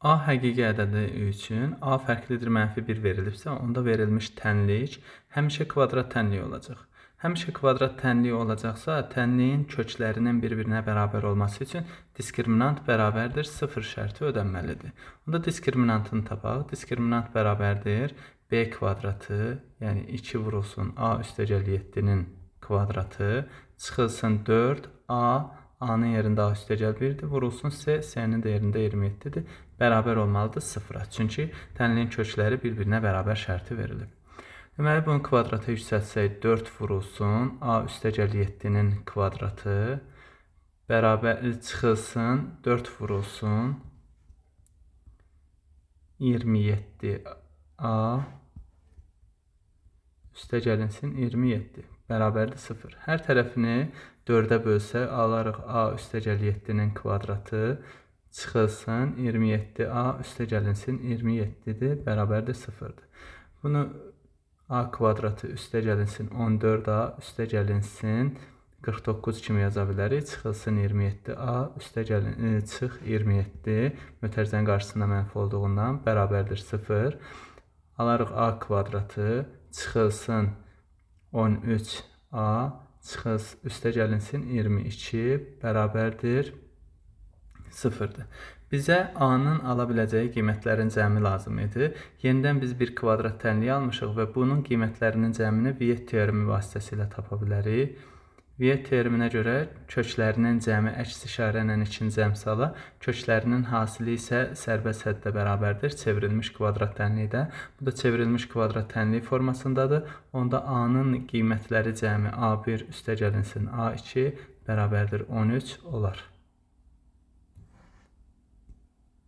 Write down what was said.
A həqiqi ədədi üçün A fərqlidir -1 verilibsə, onda verilmiş tənlik həmişə kvadrat tənliyi olacaq. Həmişə kvadrat tənliyi olacaqsa, tənliyin köklərinin bir-birinə bərabər olması üçün diskriminant bərabərdir 0 şərti ödənməlidir. Onda diskriminantını tapaq. Diskriminant bərabərdir B kvadratı, yəni 2 vurulsun A üstəgəl 7-nin kvadratı, çıxılsın 4 A-nın yerində A üstəgəl 1-dir, vurulsun C, C-nin də yerində 27-dir. Bərabər olmalıdır 0-a. Çünki tənliyin kökləri bir-birinə bərabər şərti verilib. Deməli, bunu kvadrata yüksəltsək 4 vurulsun A üstəgəl 7-nin kvadratı bərabər çıxılsın 4 vurulsun 27A üstəgəlinsin 27 bərabərdir 0. Hər tərəfini 4-ə bölsək, alarıq A üstəgəl 7-nin kvadratı çıxılsın 27A üstəgəlinsin 27-dir, bərabərdir 0-dır. Bunu A kvadratı üstəgəlinsin 14A üstəgəlinsin 49 kimi yaza bilərik. Çıxılsın 27A üstəgəlin çıx 27 mötərizənin qarşısında mənfi olduğundan bərabərdir 0. Alarıq A kvadratı çıxılsın 13A üstəgəlinsin 22 bərabərdir 0-dır. Bizə A-nın ala biləcəyi qiymətlərin cəmi lazım idi. Yenidən biz bir kvadrat tənliyi almışıq və bunun qiymətlərinin cəmini Viet teoremi vasitəsilə tapa bilərik. Viet teoreminə görə köklərinin cəmi əks işarə ilə ikinci əmsala, köklərinin hasili isə sərbəst həddə bərabərdir çevrilmiş kvadrat tənlikdə. Bu da çevrilmiş kvadrat tənliyi formasındadır. Onda A-nın qiymətləri cəmi A1 üstəgəlinsin A2 bərabərdir 13 olar.